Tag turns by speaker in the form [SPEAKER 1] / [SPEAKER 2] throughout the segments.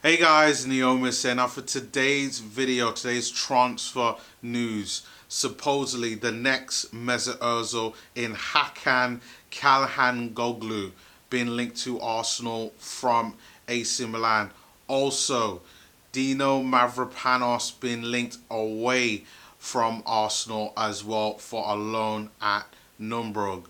[SPEAKER 1] Hey guys, Neomis here. Now for today's video, today's transfer news. Supposedly the next Mesut Ozil in Hakan Calhanoglu being linked to Arsenal from AC Milan. Also, Dinos Mavropanos being linked away from Arsenal as well for a loan at Nurnberg.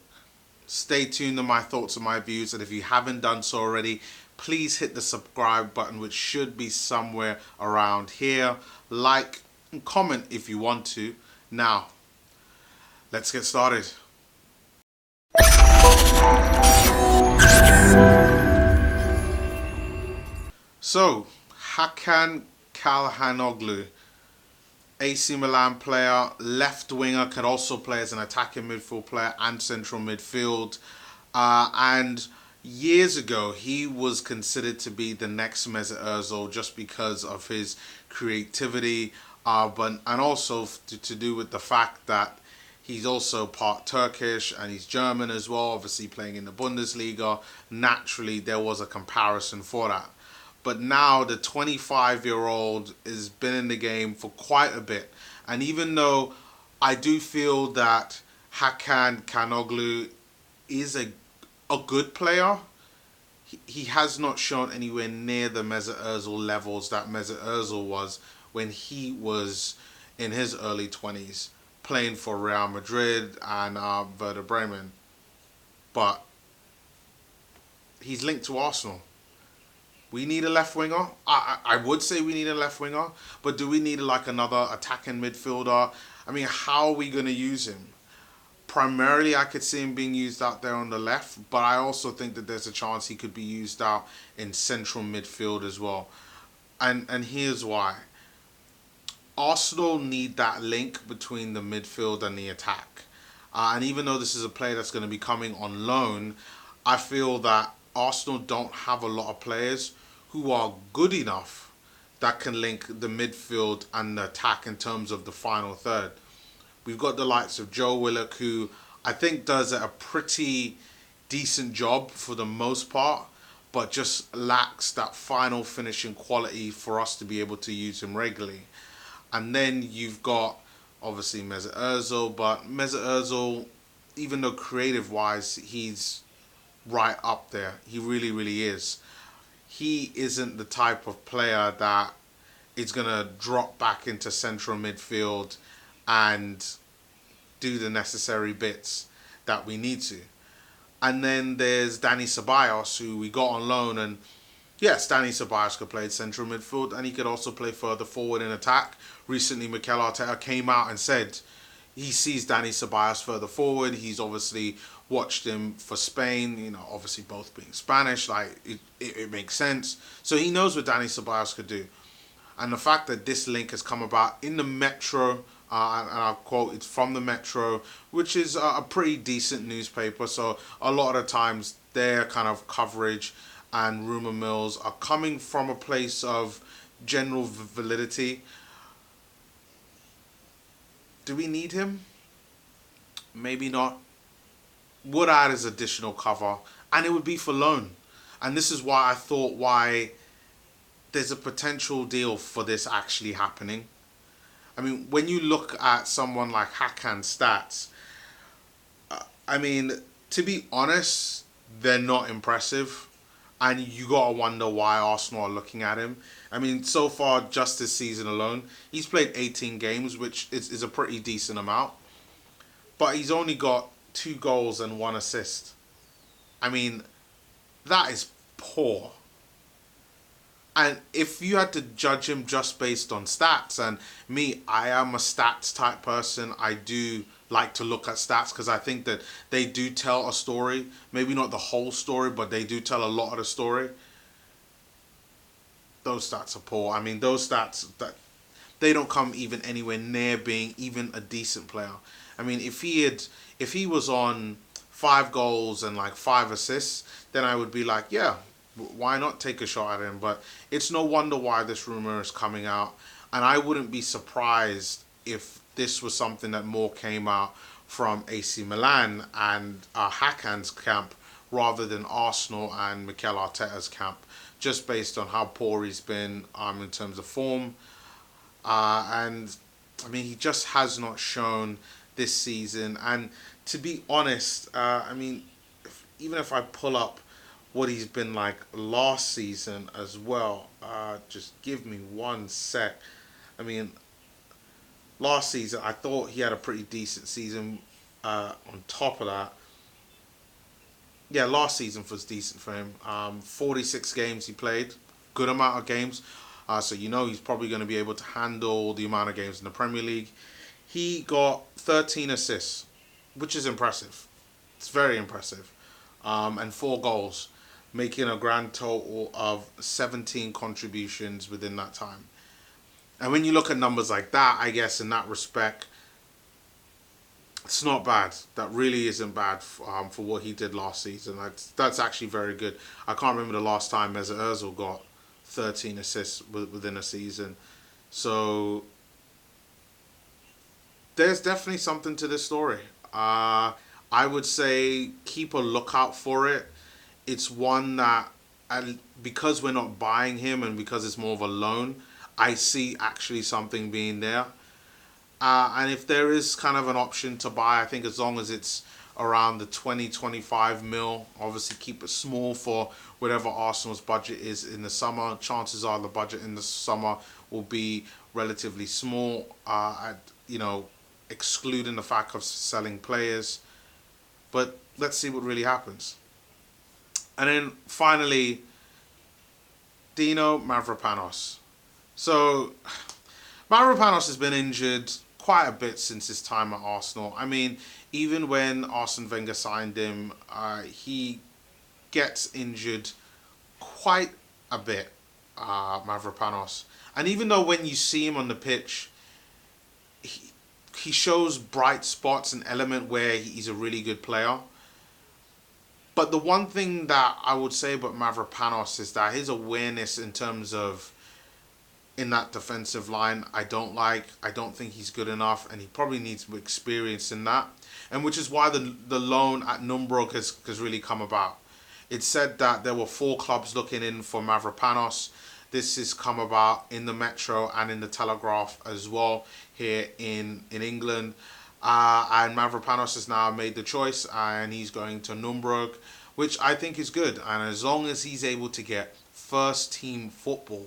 [SPEAKER 1] Stay tuned to my thoughts and my views, and if you haven't done so already, please hit the subscribe button, which should be somewhere around here. Like and comment if you want to. Now, let's get started. So, Hakan Calhanoglu, AC Milan player, left winger, can also play as an attacking midfield player and central midfield. And years ago, he was considered to be the next Mesut Ozil just because of his creativity, and also to do with the fact that he's also part Turkish and he's German as well, obviously playing in the Bundesliga. Naturally, there was a comparison for that. But now the 25-year-old has been in the game for quite a bit. And even though I do feel that Hakan Calhanoglu is a good player, he has not shown anywhere near the Mesut Ozil levels that Mesut Ozil was when he was in his early 20s, playing for Real Madrid and Werder Bremen. But he's linked to Arsenal. We need a left winger. I would say we need a left winger, but do we need like another attacking midfielder? I mean, how are we going to use him? Primarily, I could see him being used out there on the left, but I also think that there's a chance he could be used out in central midfield as well. And here's why. Arsenal need that link between the midfield and the attack. And even though this is a player that's going to be coming on loan, I feel that Arsenal don't have a lot of players who are good enough that can link the midfield and the attack in terms of the final third. We've got the likes of Joe Willock, who I think does a pretty decent job for the most part, but just lacks that final finishing quality for us to be able to use him regularly. And then you've got obviously Mesut Ozil, but Mesut Ozil, even though creative-wise, he's right up there. He really, really is. He isn't the type of player that is going to drop back into central midfield and do the necessary bits that we need to. And then there's Dani Ceballos, who we got on loan, and yes, Dani Ceballos could play central midfield and he could also play further forward in attack. Recently, Mikel Arteta came out and said he sees Dani Ceballos further forward. He's obviously watched him for Spain, obviously both being Spanish, like it makes sense. So he knows what Dani Ceballos could do. And the fact that this link has come about in the Metro, and I'll quote, it's from the Metro, which is a pretty decent newspaper. So a lot of the times their kind of coverage and rumor mills are coming from a place of general validity. Do we need him? Maybe not. Would add as additional cover, and it would be for loan. And this is why I thought why there's a potential deal for this actually happening. I mean, when you look at someone like Hakan's stats, I mean, to be honest, they're not impressive. And you got to wonder why Arsenal are looking at him. I mean, so far, just this season alone, he's played 18 games, which is a pretty decent amount. But he's only got 2 goals and 1 assist. I mean, that is poor. And if you had to judge him just based on stats, and me, I am a stats type person. I do like to look at stats because I think that they do tell a story. Maybe not the whole story, but they do tell a lot of the story. Those stats are poor. I mean, those stats, that they don't come even anywhere near being even a decent player. I mean, if he was on 5 goals and like 5 assists, then I would be like, yeah, why not take a shot at him? But it's no wonder why this rumor is coming out. And I wouldn't be surprised if this was something that more came out from AC Milan and Hakan's camp rather than Arsenal and Mikel Arteta's camp. just based on how poor he's been in terms of form. And I mean, he just has not shown this season. And to be honest, I mean, even if I pull up what he's been like last season as well, just give me one sec. I mean, last season I thought he had a pretty decent season. On top of that, yeah, last season was decent for him. 46 games he played, good amount of games. So you know he's probably going to be able to handle the amount of games in the Premier League. He got 13 assists, which is impressive. It's very impressive. And 4 goals, making a grand total of 17 contributions within that time. And when you look at numbers like that, I guess in that respect, it's not bad. That really isn't bad for what he did last season. That's actually very good. I can't remember the last time Mesut Ozil got 13 assists within a season. So there's definitely something to this story. I would say keep a lookout for it. It's one that, because we're not buying him and because it's more of a loan, I see actually something being there. And if there is kind of an option to buy, I think as long as it's around the 20-25 mil, obviously keep it small for whatever Arsenal's budget is in the summer. Chances are the budget in the summer will be relatively small, excluding the fact of selling players. But let's see what really happens. And then finally, Dinos Mavropanos. So Mavropanos has been injured quite a bit since his time at Arsenal. I mean, even when Arsene Wenger signed him, he gets injured quite a bit, Mavropanos. And even though when you see him on the pitch, he shows bright spots and element where he's a really good player. But the one thing that I would say about Mavropanos is that his awareness in terms of in that defensive line, I don't think he's good enough, and he probably needs more experience in that. And which is why the loan at Nurnberg has really come about. It said that there were 4 clubs looking in for Mavropanos. This has come about in the Metro and in the Telegraph as well here in England. And Mavropanos has now made the choice, and he's going to Nurnberg, which I think is good. And as long as he's able to get first team football,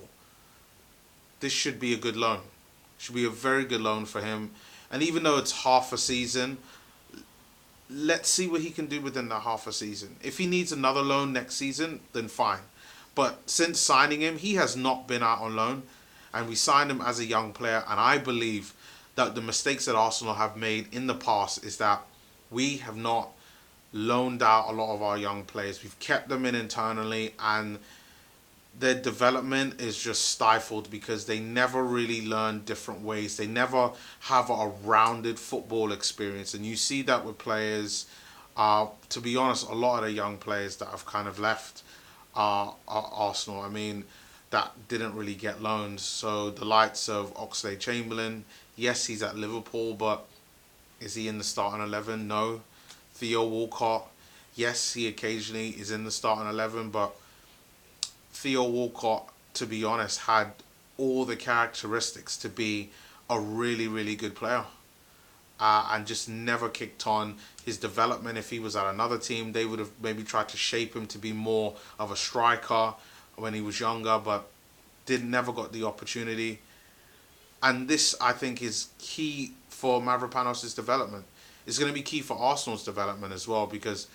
[SPEAKER 1] this should be a good loan. Should be a very good loan for him. And even though it's half a season, let's see what he can do within that half a season. If he needs another loan next season, then fine. But since signing him, he has not been out on loan. And we signed him as a young player. And I believe that the mistakes that Arsenal have made in the past is that we have not loaned out a lot of our young players. We've kept them in internally, and their development is just stifled because they never really learn different ways. They never have a rounded football experience. And you see that with players, to be honest, a lot of the young players that have kind of left Arsenal, I mean, that didn't really get loans. So the likes of Oxlade-Chamberlain, yes, he's at Liverpool, but is he in the starting 11? No. Theo Walcott, yes, he occasionally is in the starting 11, but Theo Walcott, to be honest, had all the characteristics to be a really, really good player. And just never kicked on. His development, if he was at another team, they would have maybe tried to shape him to be more of a striker when he was younger, but never got the opportunity. And this, I think, is key for Mavropanos' development. It's going to be key for Arsenal's development as well, because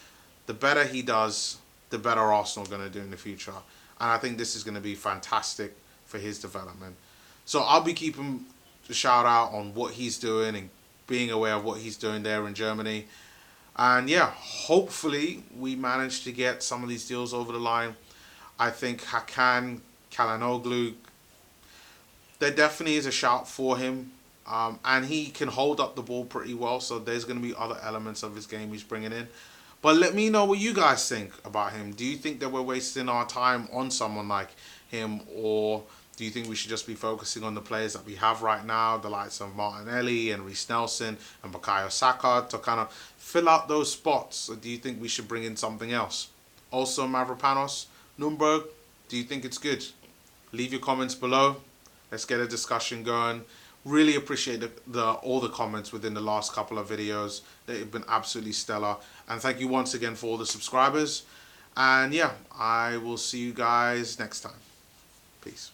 [SPEAKER 1] the better he does, the better Arsenal are going to do in the future. And I think this is going to be fantastic for his development. So I'll be keeping a shout out on what he's doing and being aware of what he's doing there in Germany. And yeah, hopefully we manage to get some of these deals over the line. I think Hakan Calhanoglu, there definitely is a shout for him. And he can hold up the ball pretty well. So there's going to be other elements of his game he's bringing in. But let me know what you guys think about him. Do you think that we're wasting our time on someone like him? Or do you think we should just be focusing on the players that we have right now, the likes of Martinelli and Reece Nelson and Bukayo Saka, to kind of fill out those spots? Or do you think we should bring in something else? Also, Mavropanos, Nurnberg, Do you think it's good? Leave your comments below. Let's get a discussion going. Really appreciate all the comments within the last couple of videos. They've been absolutely stellar. And thank you once again for all the subscribers. And yeah, I will see you guys next time. Peace.